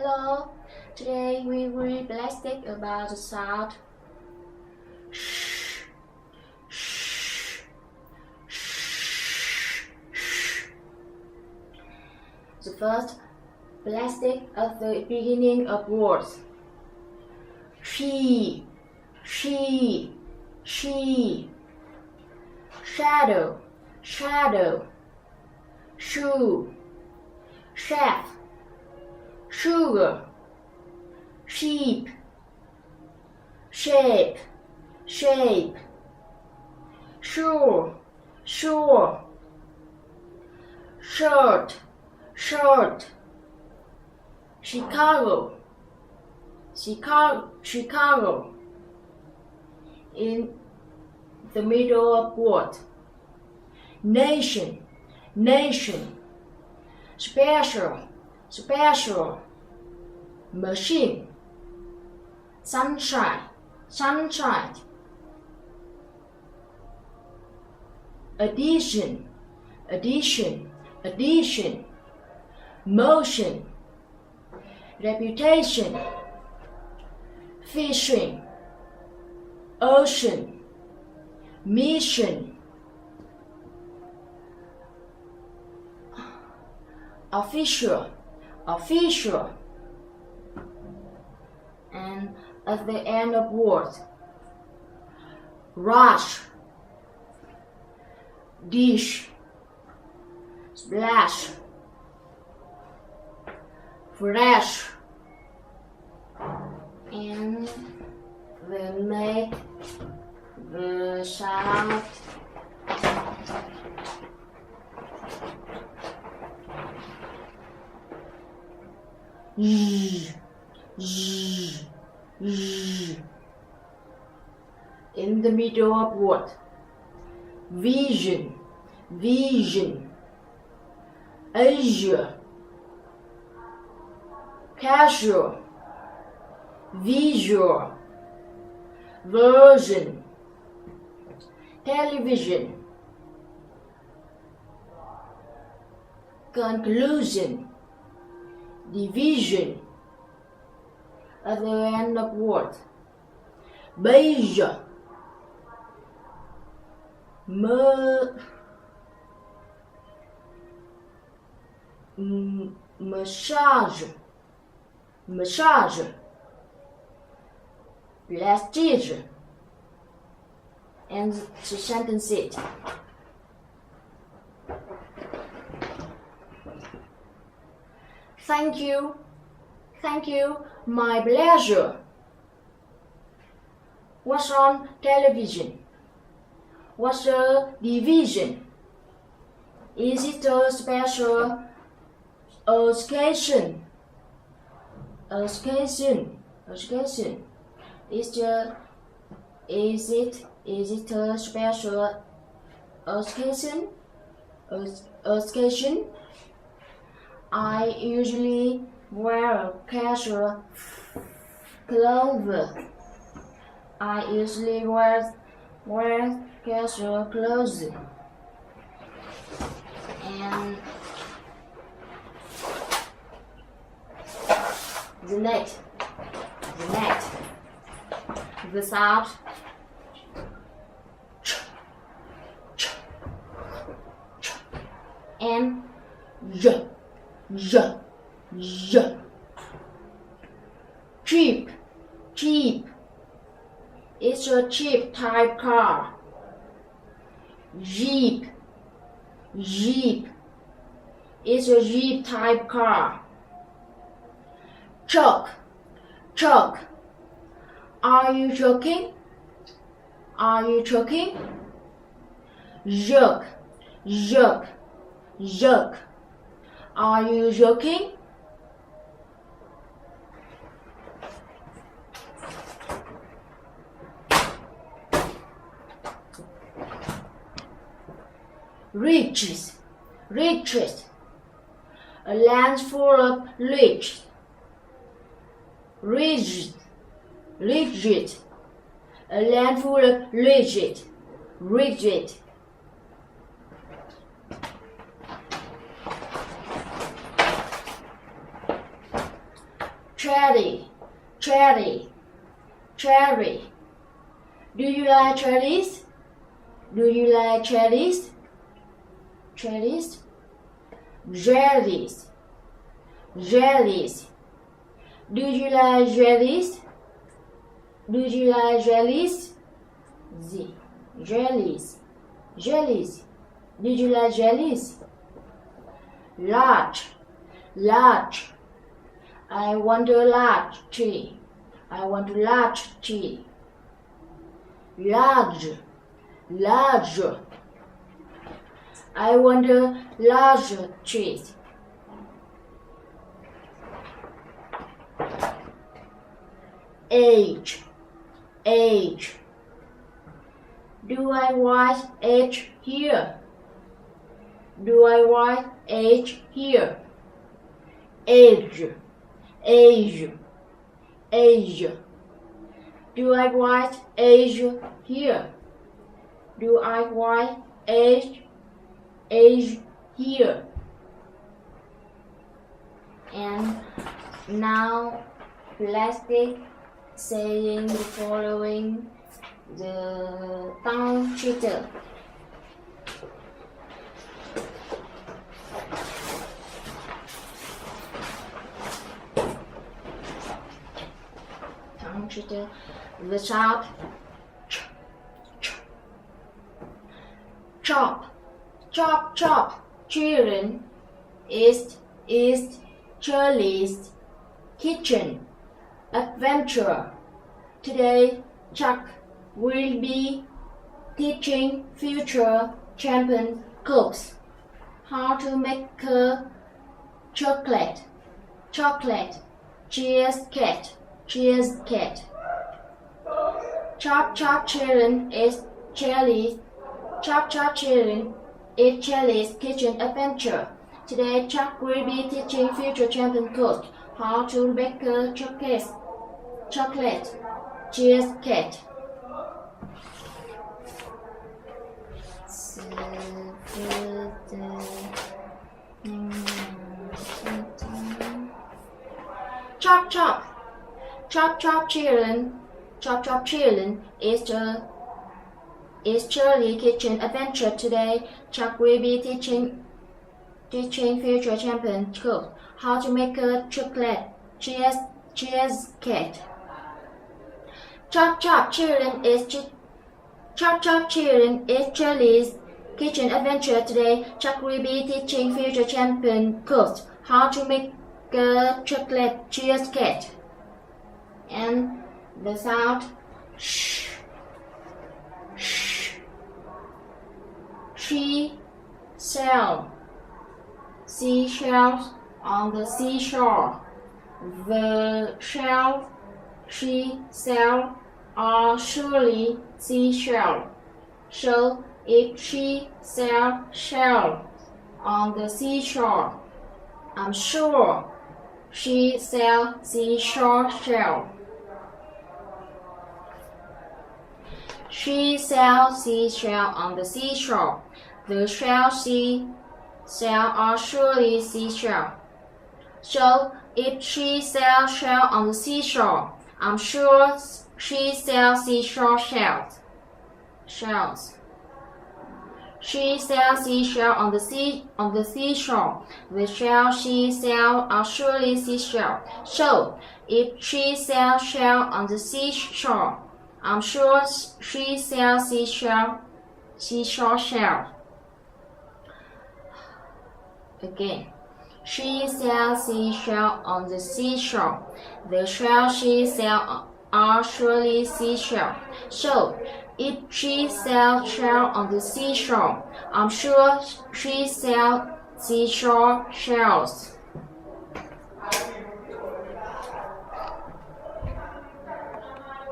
Hello, today we will plastic about the sound. The first plastic at the beginning of words. She, shadow, shoe, chef, sugar, sheep, shape, sure, shirt, Chicago, in the middle of word. Nation, special, machine, sunshine, addition, motion, reputation, fishing, ocean, mission, official, and at the end of word. Rush, dish, splash, fresh, and we make the sound in the middle of word. Vision, Asia, casual, visual, version, television, conclusion, division, at the end of word. Beige, massage, prestige, and the sentence it. Thank you, my pleasure. What's on television? What's a division? Is it a special occasion? Is it a special occasion? I usually wear casual clothes. Casual clothes. And the net, the sound, and cheap, it's a cheap type car. Jeep, it's a Jeep type car. Choke, are you choking? Joke, are you joking? Riches, a land full of rich. Rigid, a land full of rigid. cherry, cherry, cherry. Do you like cherries? Do you like cherries? Cherries. Jellies, jellies. Do you like jellies? Do you like jellies? Z. Jellies, jellies. Do you like jellies? Large, large. I want a large tree. I want a large tree. Large, large. I want a large tree. Age, age. Do I write age here? Do I write age here? Age, age, age. Do I write age here? Do I write age here? And now plastic saying the following the tongue twister. Tongue twister. The sound chop, chop, chop. Children, is Charlie's kitchen adventure. Today, Chuck will be teaching future champion cooks how to make a chocolate cheesecake. Chop chop children is Charlie's kitchen adventure. Today, Chuck will be teaching future champion cooks how to make a chocolate cheesecake. Chop chop, chop chop children is Charlie's kitchen adventure. Today, Chuck will be teaching future champion cooks how to make a chocolate cheesecake. Chop chop children is Charlie's kitchen adventure. Today, Chuck will be teaching future champion cooks how to make a chocolate cheesecake. And the sound sh. Seashells on the seashore. The seashell are surely seashell. So if she sells shell on the seashore, I'm sure she sells seashore shell. She sells seashell on the seashore. The shell are surely seashell. So if she sells shell on the seashore, I'm sure she sells seashore shells. She sells seashell on the seashore. The shell she sells are surely seashell. So if she sells shell on the seashore, I'm sure she sells seashore shell. Again, she sells seashell on the seashore. The shell she sells are surely seashell. So if she sells shell on the seashore, I'm sure she sells seashore shells.